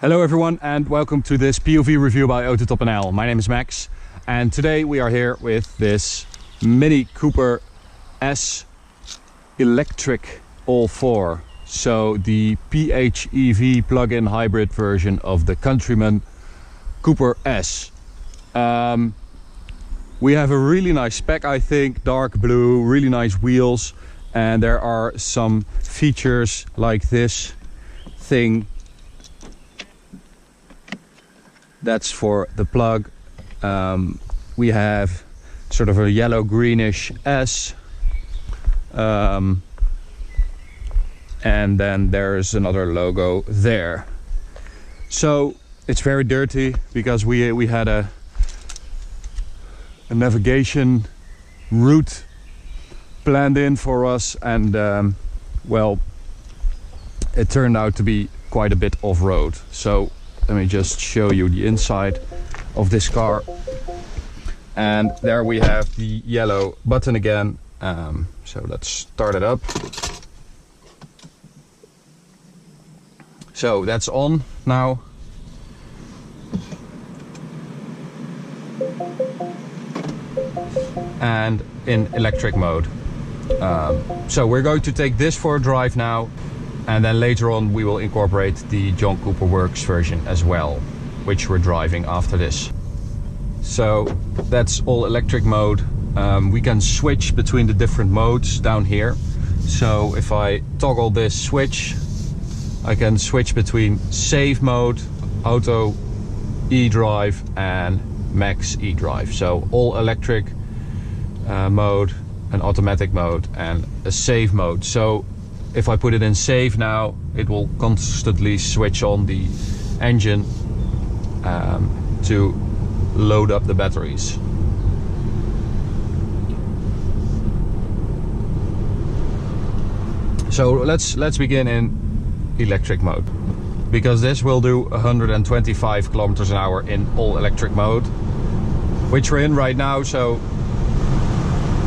Hello everyone and welcome to this POV review by AutoTopNL. My name is Max and today we are here with this Mini Cooper S electric all-4. So the PHEV plug-in hybrid version of the Countryman Cooper S. We have a really nice spec, I think, dark blue, really nice wheels, and there are some features like this thing. That's for the plug. We have sort of a yellow greenish S, and then there's another logo there. So it's very dirty because we had a navigation route planned in for us, and well, it turned out to be quite a bit off-road. So let me just show you the inside of this car. And there we have the yellow button again. So let's start it up. So that's on now. And in electric mode. So we're going to take this for a drive now. And then later on we will incorporate the John Cooper Works version as well, which we're driving after this. So that's all electric mode. We can switch between the different modes down here. So if I toggle this switch, I can switch between save mode, auto e-drive and max e-drive. So all electric mode, an automatic mode and a save mode. So if I put it in save now, it will constantly switch on the engine to load up the batteries. So let's begin in electric mode, because this will do 125 kilometers an hour in all electric mode, which we're in right now. So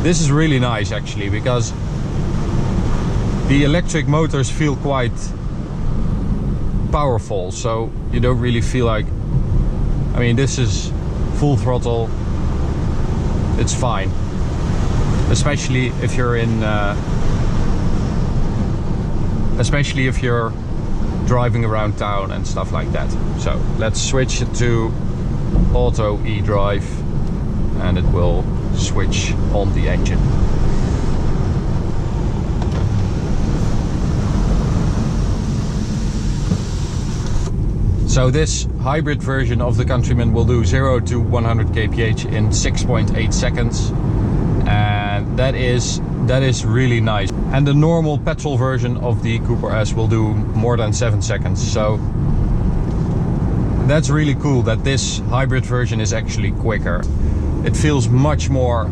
this is really nice actually, because the electric motors feel quite powerful, so you don't really feel like, I mean, this is full throttle, it's fine, especially if you're in especially if you're driving around town and stuff like that. So let's switch it to auto e-drive and it will switch on the engine. So this hybrid version of the Countryman will do 0 to 100 kph in 6.8 seconds, and that is really nice. And the normal petrol version of the Cooper S will do more than 7 seconds. So that's really cool that this hybrid version is actually quicker. It feels much more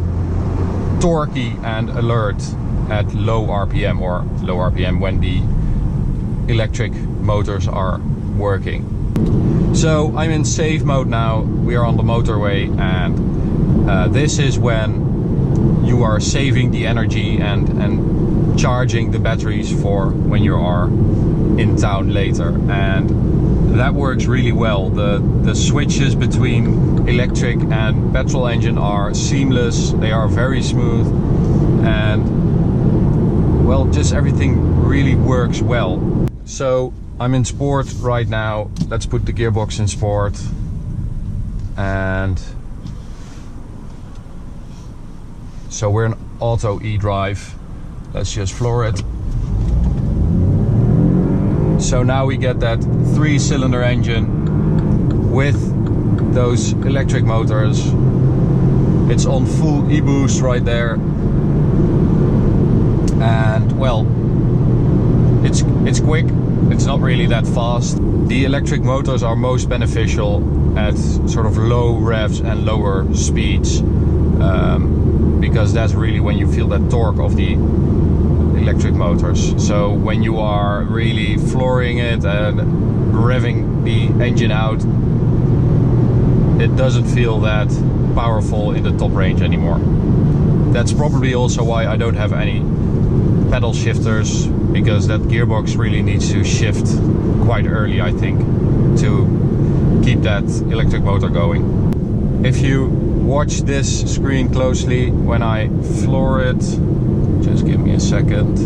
torquey and alert at low RPM, or low RPM when the electric motors are working. So I'm in save mode now. We are on the motorway, and this is when you are saving the energy and charging the batteries for when you are in town later, and that works really well. The switches between electric and petrol engine are seamless, they are very smooth, and well, just everything really works well. So I'm in sport right now. Let's put the gearbox in sport, and so we're in auto e-drive. Let's just floor it. So now we get that 3-cylinder engine with those electric motors. It's on full e-boost right there, and well, it's quick. It's not really that fast. The electric motors are most beneficial at sort of low revs and lower speeds, because that's really when you feel that torque of the electric motors. So when you are really flooring it and revving the engine out, it doesn't feel that powerful in the top range anymore. That's probably also why I don't have any pedal shifters, because that gearbox really needs to shift quite early, I think. to keep that electric motor going. If you watch this screen closely when I floor it, just give me a second.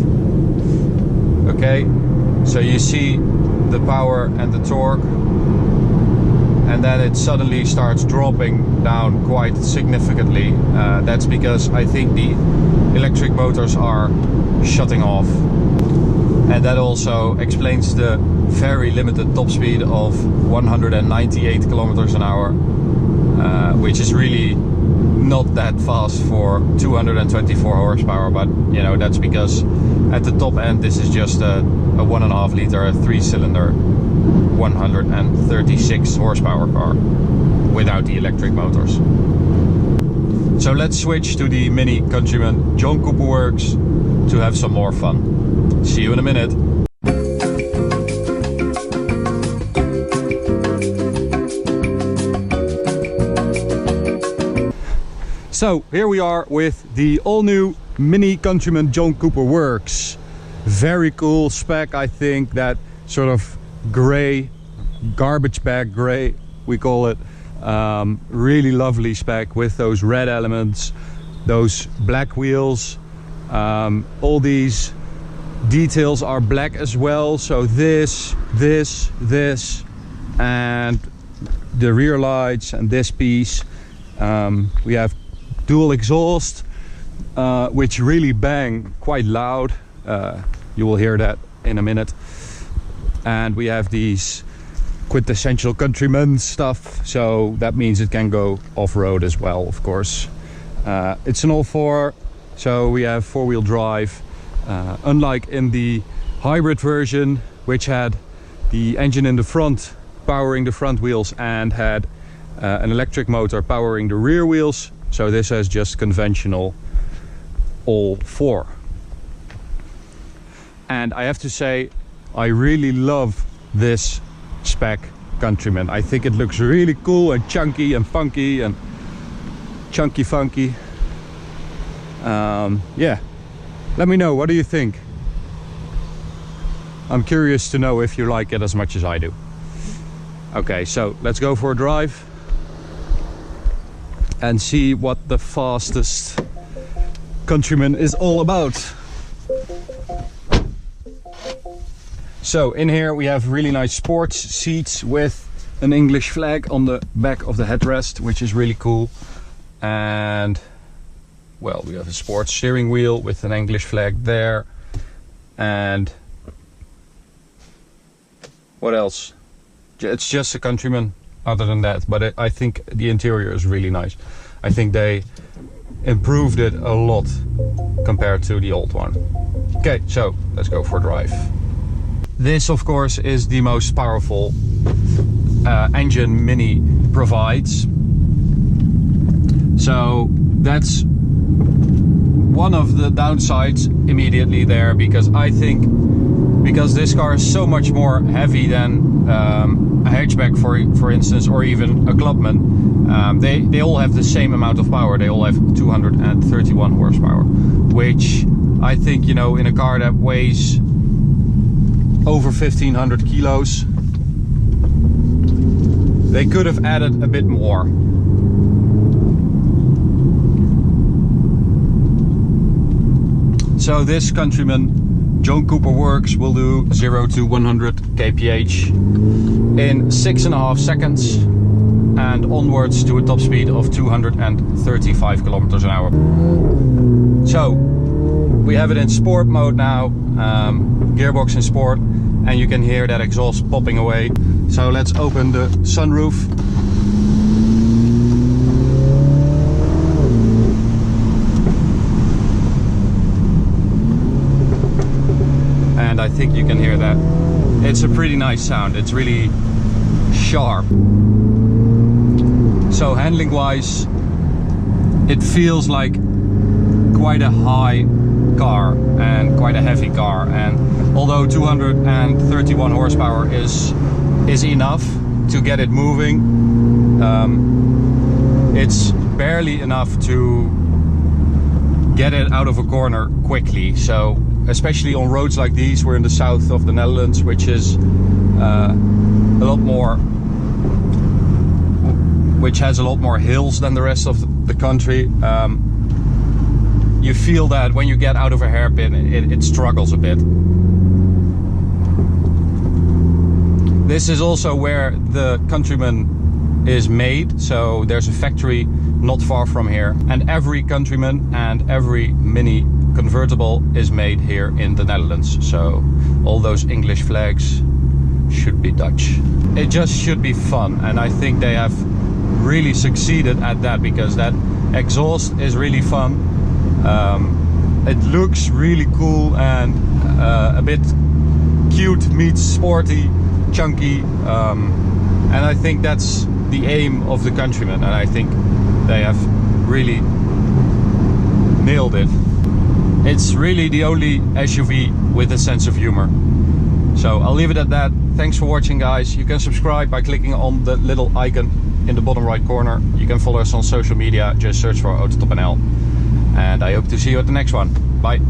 Okay, so you see the power and the torque, and then it suddenly starts dropping down quite significantly. That's because I think the electric motors are shutting off, and that also explains the very limited top speed of 198 kilometers an hour, which is really not that fast for 224 horsepower, but you know, that's because at the top end this is just a 1.5 liter 3-cylinder 136 horsepower car without the electric motors. So let's switch to the Mini Countryman John Cooper Works to have some more fun. See you in a minute. So here we are with the all-new Mini Countryman John Cooper Works. Very cool spec, I think. That sort of grey, garbage bag grey, we call it. Really lovely spec with those red elements, those black wheels. All these details are black as well. So this, and the rear lights and this piece. We have dual exhaust, which really bang quite loud. You will hear that in a minute. And we have these quintessential Countryman stuff, so that means it can go off-road as well, of course. It's an all-4, so we have 4-wheel drive, unlike in the hybrid version, which had the engine in the front powering the front wheels and had an electric motor powering the rear wheels. So this has just conventional all-4. And I have to say, I really love this spec Countryman. I think it looks really cool and chunky and funky and chunky funky. Yeah, let me know, what do you think? I'm curious to know if you like it as much as I do. Okay, so let's go for a drive and see what the fastest Countryman is all about. So in here we have really nice sports seats with an English flag on the back of the headrest, which is really cool. And well, we have a sports steering wheel with an English flag there. And what else? It's just a Countryman other than that, but I think the interior is really nice. I think they improved it a lot compared to the old one. Okay, so let's go for a drive. This, of course, is the most powerful engine Mini provides. So that's one of the downsides immediately there, because I think because this car is so much more heavy than a hatchback, for instance, or even a Clubman, they all have the same amount of power. They all have 231 horsepower, which I think, you know, in a car that weighs over 1500 kilos, they could have added a bit more. So this Countryman John Cooper Works will do 0 to 100 kph in 6.5 seconds and onwards to a top speed of 235 kilometers an hour. So we have it in sport mode now, gearbox in sport, and you can hear that exhaust popping away. So let's open the sunroof. And I think you can hear that. It's a pretty nice sound. It's really sharp. So handling wise, it feels like quite a high car and quite a heavy car. And although 231 horsepower is enough to get it moving, it's barely enough to get it out of a corner quickly. So especially on roads like these, we're in the south of the Netherlands, which is a lot more, which has a lot more hills than the rest of the country. You feel that when you get out of a hairpin, it struggles a bit. This is also where the Countryman is made, so there's a factory not far from here, and every Countryman and every mini convertible is made here in the Netherlands, so all those English flags should be Dutch. It just should be fun, and I think they have really succeeded at that, because that exhaust is really fun. It looks really cool and a bit cute meets sporty, chunky, and I think that's the aim of the Countryman, and I think they have really nailed it. It's really the only SUV with a sense of humor. So I'll leave it at that. Thanks for watching, guys. You can subscribe by clicking on the little icon in the bottom right corner. You can follow us on social media, just search for AutoTopNL. And I hope to see you at the next one. Bye.